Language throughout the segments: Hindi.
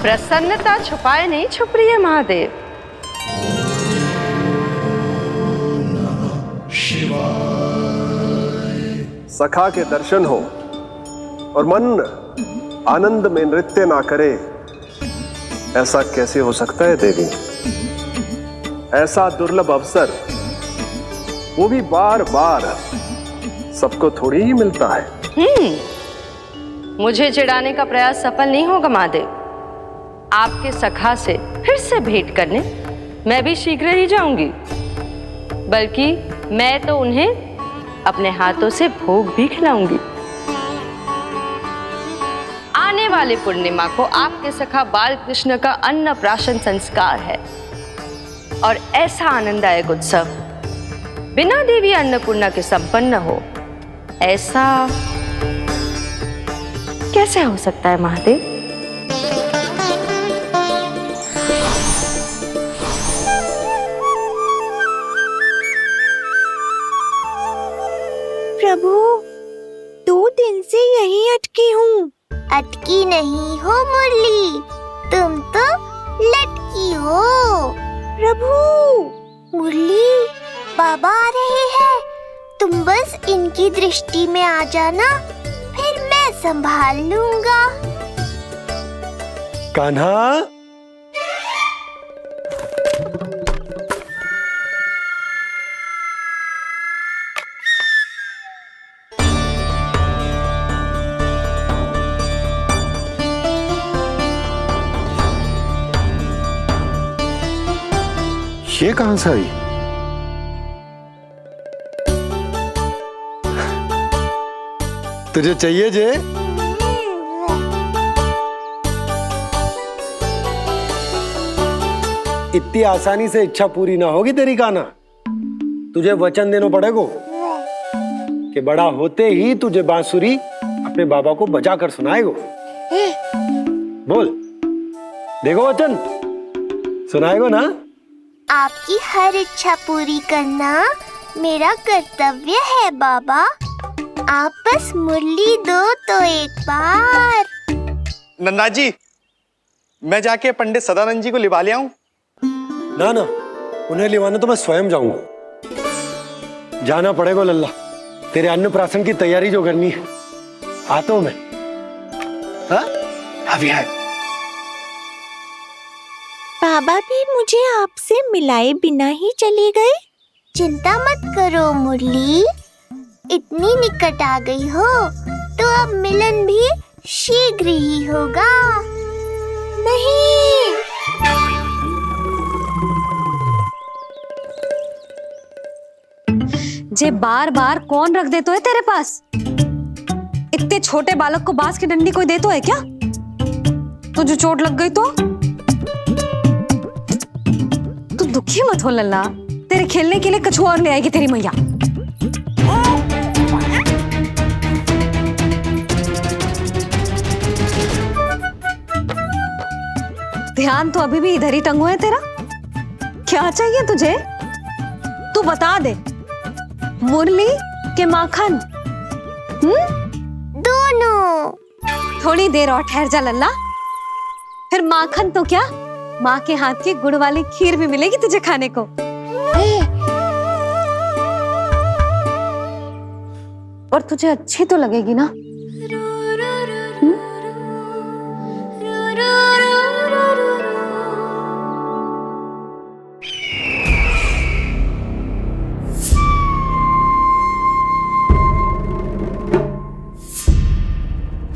प्रसन्नता छुपाए नहीं छुप रही है महादेव। सखा के दर्शन हो और मन आनंद में नृत्य ना करे, ऐसा कैसे हो सकता है देवी? ऐसा दुर्लभ अवसर, वो भी बार बार, सबको थोड़ी ही मिलता है। मुझे चिढ़ाने का प्रयास सफल नहीं होगा महादेव। आपके सखा से फिर से भेंट करने मैं भी शीघ्र ही जाऊंगी, बल्कि मैं तो उन्हें अपने हाथों से भोग भी खिलाऊंगी। आने वाली पूर्णिमा को आपके सखा बाल कृष्ण का अन्नप्राशन संस्कार है, और ऐसा आनंददायक उत्सव बिना देवी अन्नपूर्णा के संपन्न हो, ऐसा कैसे हो सकता है महादेव? प्रभु, 2 दिन से यहीं अटकी हूँ। अटकी नहीं हो मुरली, तुम तो लटकी हो। प्रभु, मुरली, बाबा आ रहे हैं। तुम बस इनकी दृष्टि में आ जाना, फिर मैं संभाल लूंगा। कान्हा, ये कहां से आई? तुझे चाहिए जे? इतनी आसानी से इच्छा पूरी ना होगी तेरी कान्हा। तुझे वचन देना पड़ेगा कि बड़ा होते ही तुझे बांसुरी अपने बाबा को बजा कर सुनाएगा। बोल, देखो वचन सुनाएगा ना? आपकी हर इच्छा पूरी करना मेरा कर्तव्य है बाबा। आप बस मुरली दो तो एक बार। नन्ना जी, मैं जाके पंडित सदानंद जी को लिवा ले आऊं? ना ना, उन्हें लिवाने तो मैं स्वयं जाऊंगा। जाना पड़ेगा लल्ला, तेरे अन्नप्राशन की तैयारी जो करनी है। आता हूं मैं। हाँ? अभी आए। बाबा भी मुझे आपसे मिलाए बिना ही चले गए। चिंता मत करो मुरली, इतनी निकट आ गई हो तो अब मिलन भी शीघ्र ही होगा। नहीं, जे बार बार कौन रख दे तो है तेरे पास? इतने छोटे बालक को बांस की डंडी कोई दे तो है क्या? तुझे चोट लग गई तो? तू दुखी मत हो लल्ला, तेरे खेलने के लिए कछुआ और ले आएगी तेरी मैया। ध्यान तो अभी भी इधर ही टंगो है तेरा। क्या चाहिए तुझे? तू बता दे, मुरली के माखन? दोनों। थोड़ी देर और ठहर जा लल्ला, फिर माखन तो क्या, माँ के हाथ की गुड़ वाली खीर भी मिलेगी तुझे खाने को। और तुझे अच्छी तो लगेगी ना?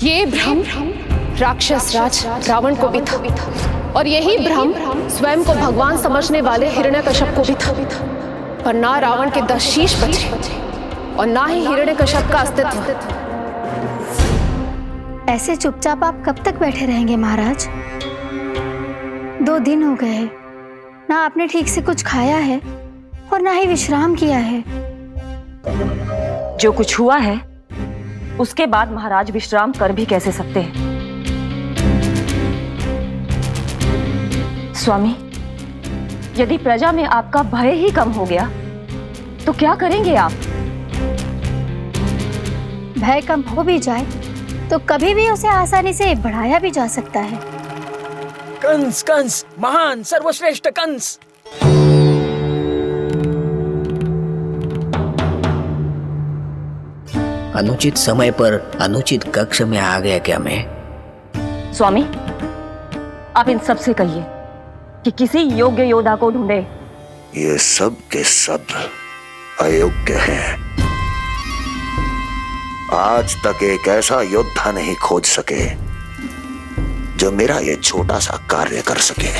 ये भ्रम राक्षस राज रावण को भी था, और यही भ्रम स्वयं को भगवान समझने वाले हिरण्यकश्यप को भी था। पर ना रावण के 10 शीश बचे और ना ही हिरण्यकश्यप का अस्तित्व। ऐसे चुपचाप आप कब तक बैठे रहेंगे महाराज? 2 दिन हो गए, ना आपने ठीक से कुछ खाया है और ना ही विश्राम किया है। जो कुछ हुआ है उसके बाद महाराज विश्राम कर भी कैसे सकते हैं? स्वामी, यदि प्रजा में आपका भय ही कम हो गया तो क्या करेंगे आप? भय कम हो भी जाए तो कभी भी उसे आसानी से बढ़ाया भी जा सकता है। कंस कंस, महान सर्वश्रेष्ठ कंस। अनुचित समय पर अनुचित कक्ष में आ गया क्या मैं? स्वामी, आप इन सब से कहिए कि किसी योग्य योद्धा को ढूंढे। ये सब के सब अयोग्य हैं। आज तक एक ऐसा योद्धा नहीं खोज सके जो मेरा ये छोटा सा कार्य कर सके।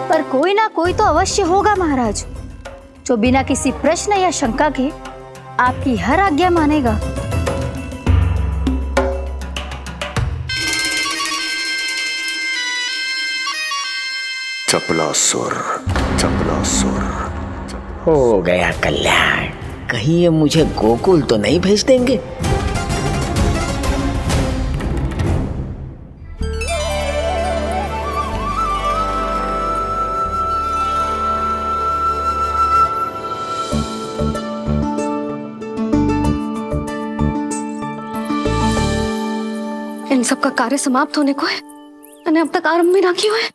पर कोई ना कोई तो अवश्य होगा महाराज, जो बिना किसी प्रश्न या शंका के आपकी हर आज्ञा मानेगा। चपलासुर, चपलासुर। हो गया कल्याण। कहीं ये मुझे गोकुल तो नहीं भेज देंगे? इन सब का कार्य समाप्त होने को है, मैंने अब तक आरंभ भी ना किया है।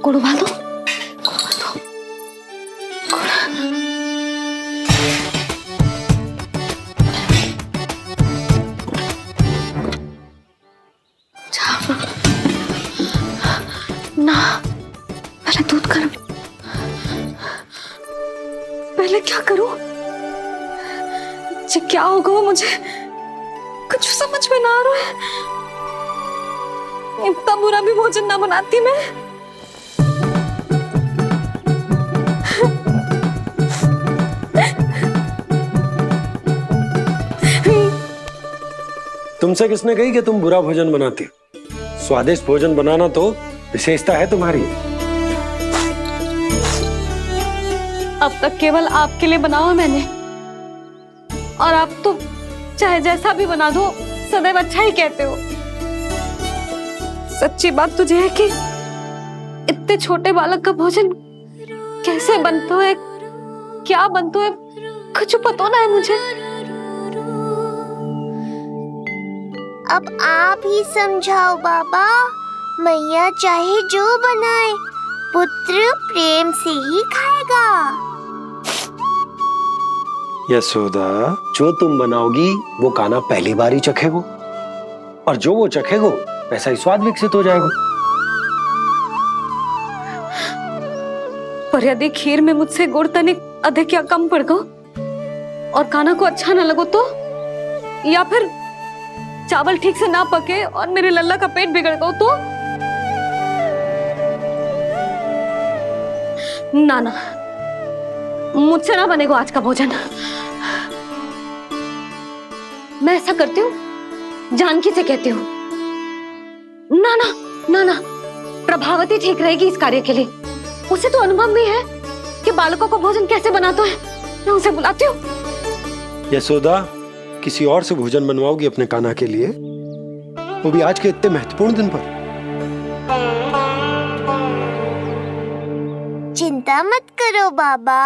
गुड़ उबाल दो। ना, पहले दूध गर्म। पहले क्या करूं? जी क्या होगा वो मुझे कुछ समझ में ना आ रहा है। इतना बुरा भी भोजन ना बनाती मैं। तुमसे किसने कही कि तुम बुरा भोजन बनाती हो? स्वादिष्ट भोजन बनाना तो विशेषता है तुम्हारी। अब तक केवल आपके लिए बनाओ मैंने, और आप तो चाहे जैसा भी बना दो सदैव अच्छा ही कहते हो। सच्ची बात तुझे है कि इतने छोटे बालक का भोजन कैसे बनता है, क्या बनता है, कुछ पता ना है मुझे। अब आप ही समझाओ बाबा। मैया चाहे जो बनाए, पुत्र प्रेम से ही खाएगा। यशोदा, जो तुम बनाओगी वो कान्हा पहली बार ही चखेगो, और जो वो चखेगो वैसा ही स्वाद विकसित हो जाएगा। पर यदि खीर में मुझसे गुड़ तनिक अधिक या कम पड़ गो और कान्हा को अच्छा ना लगो तो, या फिर चावल ठीक से ना पके और मेरे लल्ला का पेट बिगड़ गो तो? ना ना, मुझसे ना बनेगा आज का भोजन। मैं ऐसा करती हूँ, जानकी से कहती हूँ। ना ना ना ना, प्रभावती ठीक रहेगी इस कार्य के लिए। उसे तो अनुभव भी है कि बालकों को भोजन कैसे बनाते हैं। मैं उसे बुलाती हूँ। यशोदा, किसी और से भोजन बनवाओगी अपने कान्हा के लिए, वो भी आज के इतने महत्वपूर्ण दिन पर? चिंता मत करो बाबा,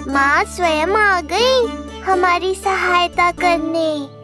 माँ स्वयं आ गई हमारी सहायता करने।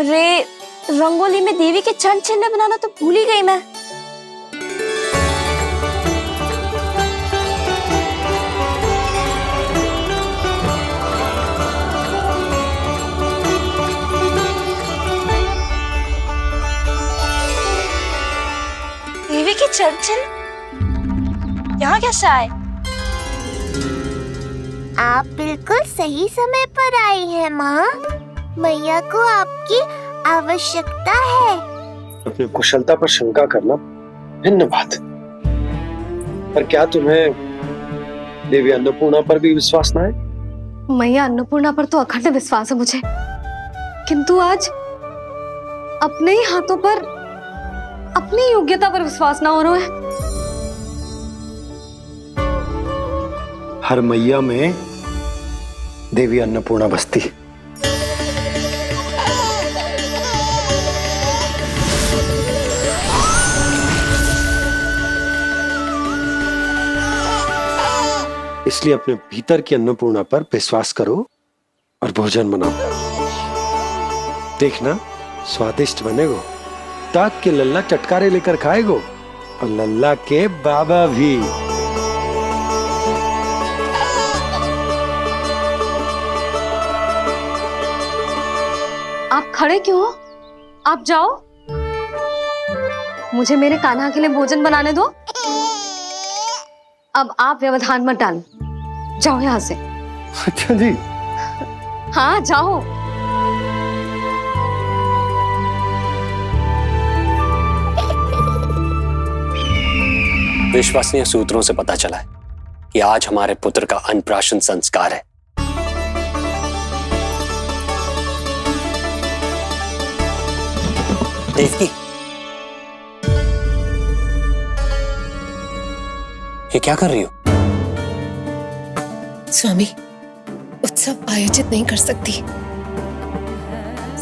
रे, रंगोली में देवी के चरण चिन्ह बनाना तो भूल ही गई मैं। की चंचल यहाँ कैसे आए? आप बिल्कुल सही समय पर आई हैं माँ। मैया को आपकी आवश्यकता है। अपनी कुशलता पर शंका करना भिन्न बात है, पर क्या तुम्हें देवी अन्नपूर्णा पर भी विश्वास न है? मैया अन्नपूर्णा पर तो अखंड विश्वास है मुझे, किंतु आज अपने ही हाथों पर अपनी योग्यता पर विश्वास ना हो रहा है। हर मैया में देवी अन्नपूर्णा बसती है। इसलिए अपने भीतर की अन्नपूर्णा पर विश्वास करो और भोजन बनाओ। देखना स्वादिष्ट बनेगो, ताक के लल्ला चटकारे लेकर खाएगो और लल्ला के बाबा भी। आप खड़े क्यों हो? आप जाओ, मुझे मेरे कान्हा के लिए भोजन बनाने दो। अब आप व्यवधान मत डालो, जाओ यहाँ से। अच्छा जी। हाँ जाओ। विश्वसनीय सूत्रों से पता चला है कि आज हमारे पुत्र का अन्नप्राशन संस्कार है। देवकी, ये क्या कर रही हो? स्वामी, उत्सव आयोजित नहीं कर सकती,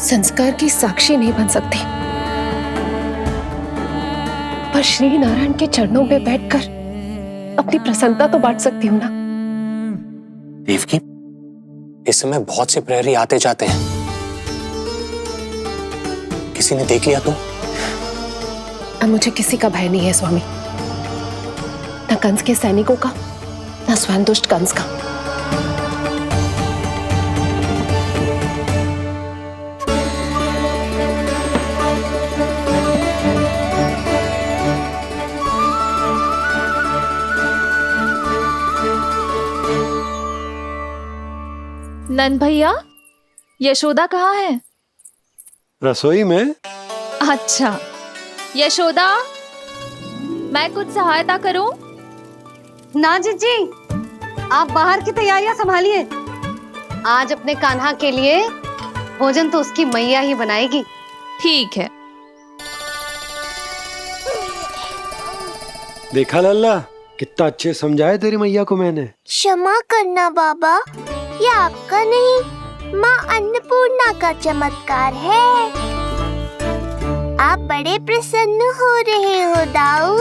संस्कार की साक्षी नहीं बन सकती, पर श्री नारायण के चरणों पे बैठकर अपनी प्रसन्नता तो बांट सकती हूँ ना। देवकी, इस समय बहुत से प्रहरी आते जाते हैं, किसी ने देख लिया तो? अब मुझे किसी का भय नहीं है स्वामी, न कंस के सैनिकों का, न स्वयं दुष्ट कंस का। नंद भैया, यशोदा कहाँ है? रसोई में। अच्छा, यशोदा, मैं कुछ सहायता करूं? ना जीजी, आप बाहर की तैयारियां संभालिए। आज अपने कान्हा के लिए भोजन तो उसकी मैया ही बनाएगी। ठीक है। देखा लल्ला, कितना अच्छे समझाया तेरी मैया को मैंने। क्षमा करना बाबा, ये आपका नहीं, माँ अन्नपूर्णा का चमत्कार है। आप बड़े प्रसन्न हो रहे हो दाऊ।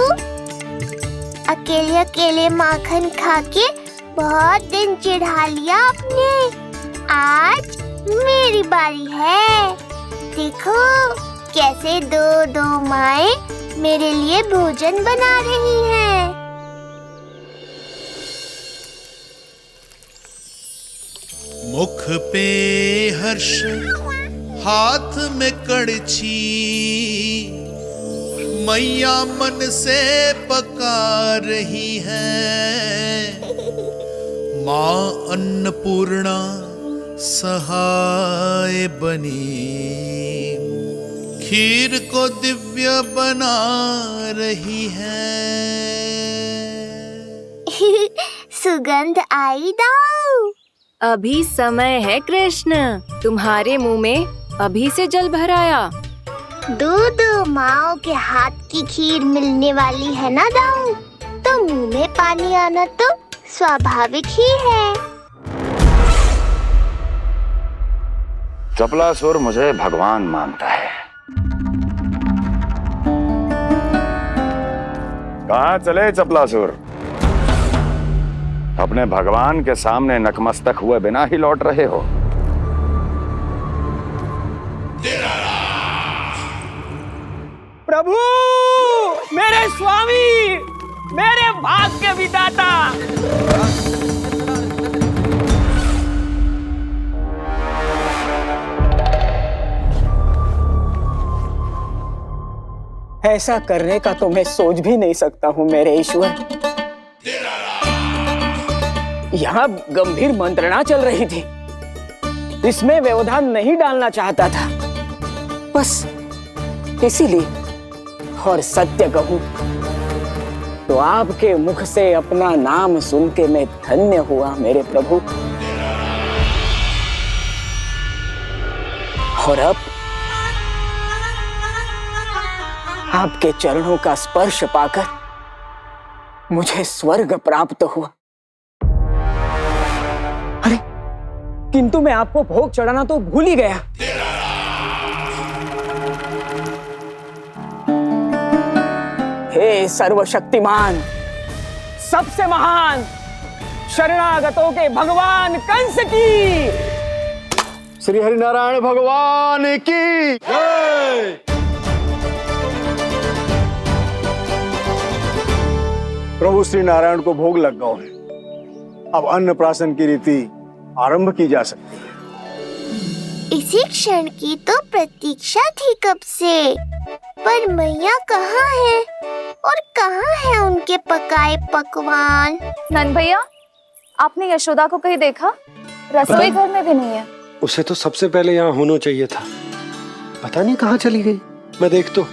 अकेले अकेले माखन खा के बहुत दिन चिढ़ा लिया आपने। आज मेरी बारी है। देखो कैसे दो दो माएं मेरे लिए भोजन बना रही हैं। मुख पे हर्ष, हाथ में कड़छी, मैया मन से पका रही है। माँ अन्नपूर्णा सहाय बनी, खीर को दिव्य बना रही है। सुगंध आई दाऊ। अभी समय है कृष्ण, तुम्हारे मुंह में अभी से जल भराया। दो माओ के हाथ की खीर मिलने वाली है ना दाऊ, तो मुंह में पानी आना तो स्वाभाविक ही है। चपलासुर मुझे भगवान मानता है। कहाँ चले चपलासुर? अपने भगवान के सामने नतमस्तक हुए बिना ही लौट रहे हो। प्रभु, मेरे स्वामी, मेरे भाग्य विधाता। ऐसा करने का तो मैं सोच भी नहीं सकता हूँ मेरे ईश्वर। यहाँ गंभीर मंत्रणा चल रही थी, इसमें व्यवधान नहीं डालना चाहता था, बस इसीलिए। और सत्य कहूं तो आपके मुख से अपना नाम सुन के मैं धन्य हुआ मेरे प्रभु। और अब आपके चरणों का स्पर्श पाकर मुझे स्वर्ग प्राप्त हुआ। अरे किंतु मैं आपको भोग चढ़ाना तो भूल ही गया। हे सर्वशक्तिमान, सबसे महान, शरणागतों के भगवान कंस की, श्री हरिनारायण भगवान की जय। प्रभु श्री नारायण को भोग लग गया है, अब अन्नप्राशन की रीति आरंभ की जा सकती है। इसी क्षण की तो प्रतीक्षा थी कब से, पर मैया कहाँ है और कहाँ है उनके पकाए पकवान? नंद भैया, आपने यशोदा को कहीं देखा? रसोई घर में भी नहीं है। उसे तो सबसे पहले यहाँ होना चाहिए था, पता नहीं कहाँ चली गई। मैं देख तो।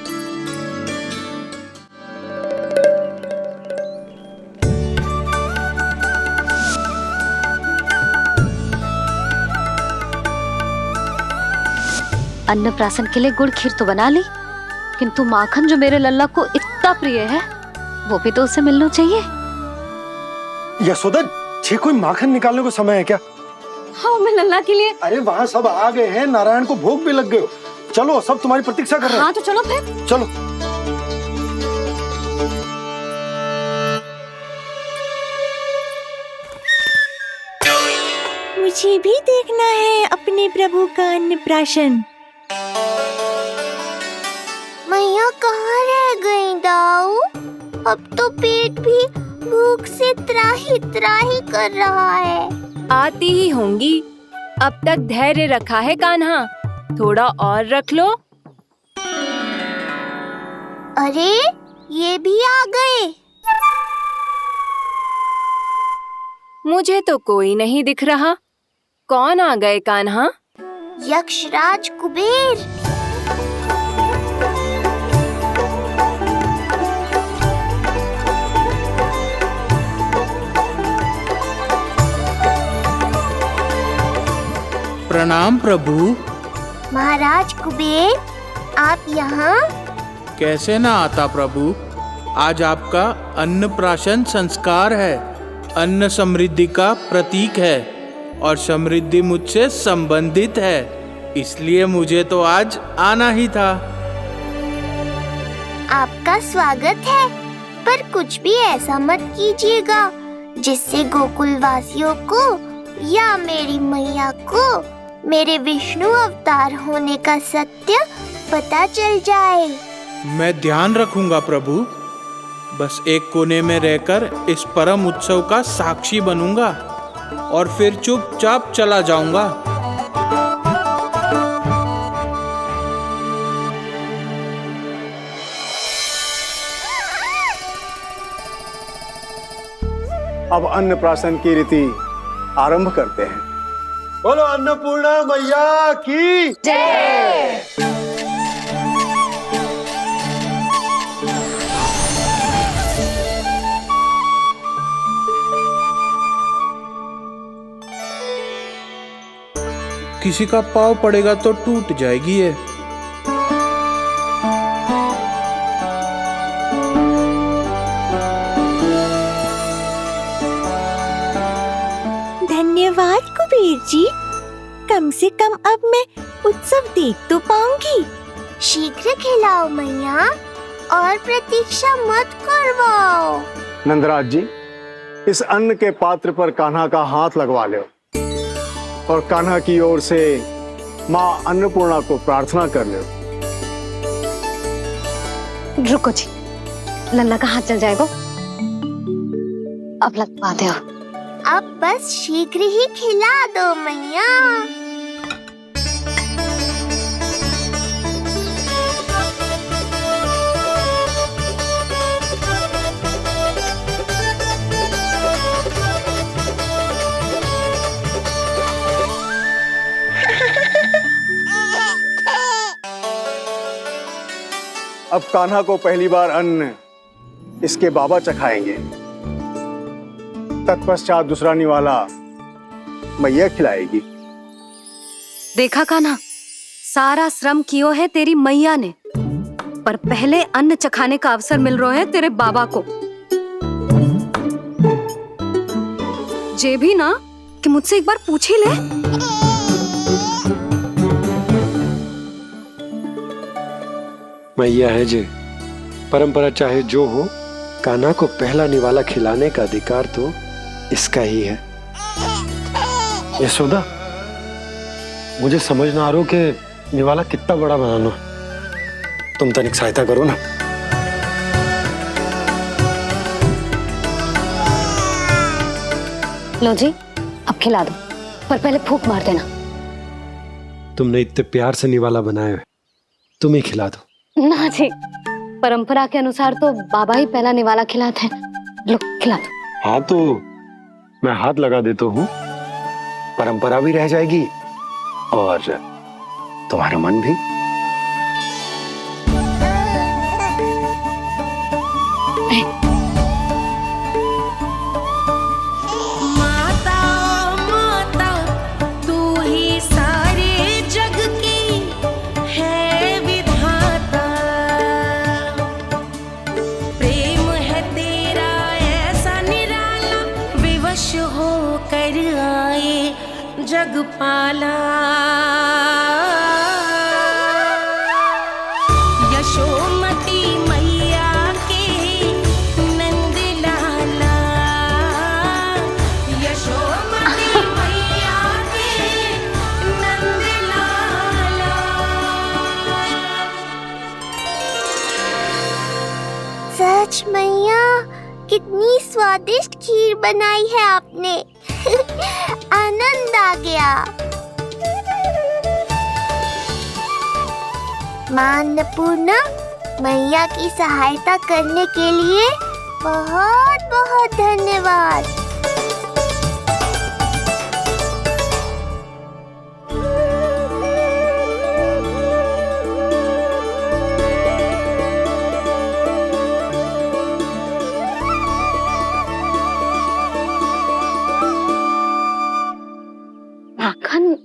अन्नप्राशन के लिए गुड़ खीर तो बना ली, किंतु माखन जो मेरे लल्ला को इतना प्रिय है वो भी तो उसे मिलना चाहिए। यशोदा, ये कोई माखन निकालने को समय है क्या? हाँ, मैं लल्ला के लिए। अरे वहाँ सब आ गए हैं, नारायण को भोग भी लग गए। चलो, सब तुम्हारी प्रतीक्षा कर रहे हैं। हाँ तो चलो फिर। चलो। मुझे भी देखना है अपने प्रभु का अन्नप्राशन। मैया कहाँ रह गई दाऊ? अब तो पेट भी भूख से त्राही त्राही कर रहा है। आती ही होंगी। अब तक धैर्य रखा है कान्हा, थोड़ा और रख लो। अरे ये भी आ गए। मुझे तो कोई नहीं दिख रहा। कौन आ गए कान्हा? यक्षराज कुबेर। प्रणाम प्रभु। महाराज कुबेर, आप यहाँ? कैसे ना आता प्रभु, आज आपका अन्नप्राशन संस्कार है। अन्न समृद्धि का प्रतीक है और समृद्धि मुझसे संबंधित है, इसलिए मुझे तो आज आना ही था। आपका स्वागत है, पर कुछ भी ऐसा मत कीजिएगा जिससे गोकुल वासियों को या मेरी मैया को मेरे विष्णु अवतार होने का सत्य पता चल जाए। मैं ध्यान रखूंगा प्रभु। बस एक कोने में रहकर इस परम उत्सव का साक्षी बनूंगा और फिर चुपचाप चला जाऊंगा। अब अन्नप्राशन की रीति आरंभ करते हैं। बोलो अन्नपूर्णा मैया की जय। किसी का पाँव पड़ेगा तो टूट जाएगी ये। धन्यवाद कुबेर जी, कम से कम अब मैं उत्सव देख तो पाऊंगी। शीघ्र खिलाओ मैया और प्रतीक्षा मत करवाओ। नंदराज जी, इस अन्न के पात्र पर कान्हा का हाथ लगवा लो और कान्हा की ओर से माँ अन्नपूर्णा को प्रार्थना कर लो। रुको जी, लल्ला का हाथ चल जाएगा, अब लगवा दो। अब बस शीघ्र ही खिला दो मैया। अब कान्हा को पहली बार अन्न इसके बाबा चखाएंगे। तत्पश्चात दूसरा निवाला मैया खिलाएगी। देखा कान्हा, सारा श्रम कियो है तेरी मैया ने, पर पहले अन्न चखाने का अवसर मिल रहा है तेरे बाबा को। जे भी ना कि मुझसे एक बार पूछ ही ले। मैया है जे, परंपरा चाहे जो हो, कान्हा को पहला निवाला खिलाने का अधिकार तो इसका ही है। यशोदा, मुझे समझ ना आ रहा कि निवाला कितना बड़ा बनाना। तुम तनिक सहायता करो ना। लो जी, अब खिला दो, पर पहले फूंक मार देना। तुमने इतने प्यार से निवाला बनाया है, तुम ही खिला दो। ना जी, परंपरा के अनुसार तो बाबा ही पहला निवाला खिलाते हैं। लो खिला दो। हाँ तो मैं हाथ लगा देता हूँ, परंपरा भी रह जाएगी और तुम्हारा मन भी। माता माता तू ही सारे जग की है विधाता, प्रेम है तेरा ऐसा निराला, विवश हो कर आए जग पाला। यशोमती मैया के नंद लाला, यशोमती मैया के नंद लाला। सच मैया, कितनी स्वादिष्ट खीर बनाई है आपने। आनंद आ गया। मां अन्नपूर्णा, मैया की सहायता करने के लिए बहुत बहुत धन्यवाद। माखन?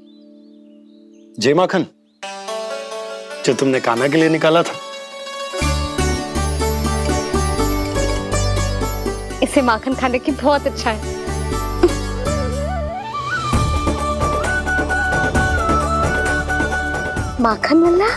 जय माखन, जो तुमने कान्हा के लिए निकाला था। इसे माखन खाने की बहुत अच्छा है। माखन वाला?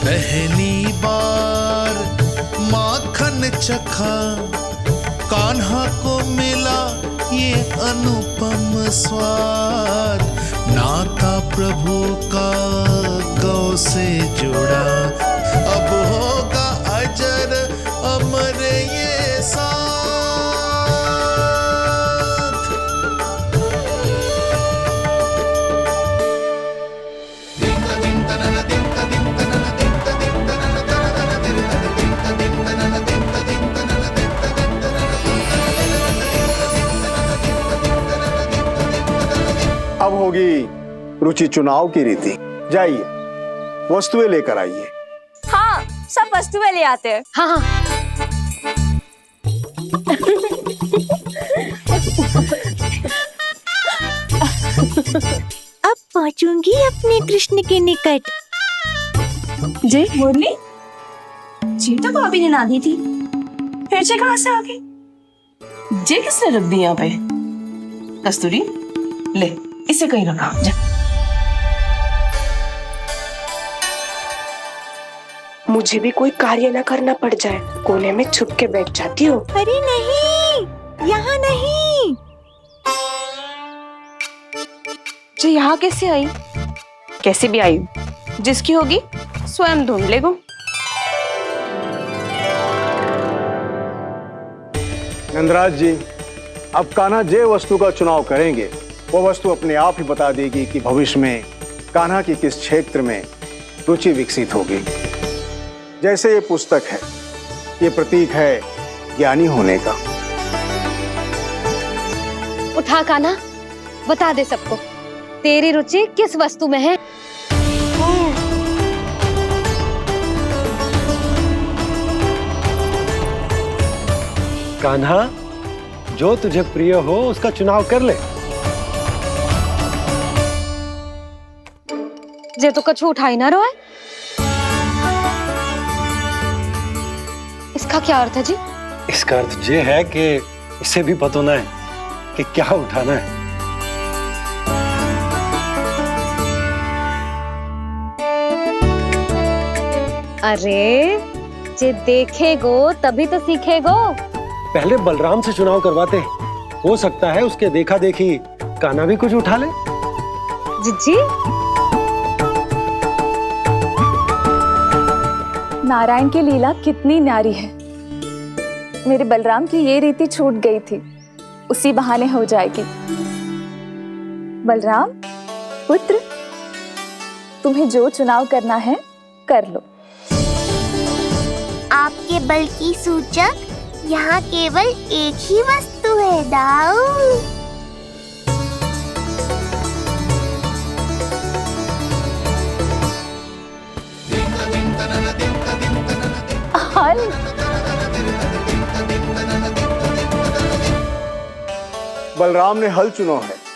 पहली बार माखन चखा, कान्हा को मिला ये अनुपम स्वाद। नाता प्रभु का गौ से जुड़ा, अब होगा अजर अमर ये साथ। अब होगी रुचि चुनाव की रीति। जाइए, वस्तुएं लेकर आइए। हाँ, सब वस्तुएं ले आते हैं। हाँ हाँ। अब पहुंचूंगी अपने कृष्ण के निकट। जय मुरली, जी तो भाभी ने ना दी थी, फिर से कहाँ से आ गई? जे किसने रख दी यहाँ पे? कस्तूरी, ले इसे कहीं रखा जा। मुझे भी कोई कार्य न करना पड़ जाए, कोने में छुप के बैठ जाती हो। अरे नहीं, यहाँ नहीं। जे यहाँ कैसे आई? कैसे भी आई, जिसकी होगी स्वयं ढूंढ लेगो। नंदराज जी, अब कान्हा जे वस्तु का चुनाव करेंगे, वो वस्तु अपने आप ही बता देगी कि भविष्य में कान्हा की किस क्षेत्र में रुचि विकसित होगी। जैसे ये पुस्तक है, ये प्रतीक है ज्ञानी होने का। उठा कान्हा, बता दे सबको तेरी रुचि किस वस्तु में है। कान्हा, जो तुझे प्रिय हो उसका चुनाव कर ले। जे तो कछु उठाई ना रोए। इसका क्या अर्थ है जी? इसका अर्थ ये है कि इसे भी पता होना है कि क्या उठाना है। अरे जे देखेगो तभी तो सीखेगो। पहले बलराम से चुनाव करवाते हैं, हो सकता है उसके देखा देखी कान्हा भी कुछ उठा ले। जिज्जी, नारायण की लीला कितनी न्यारी है। मेरे बलराम की ये रीति छूट गई थी, उसी बहाने हो जाएगी। बलराम पुत्र, तुम्हें जो चुनाव करना है कर लो। आपके बल की सूचक यहाँ केवल एक ही वस्तु है दाऊ। हल। बलराम ने हल चुना है।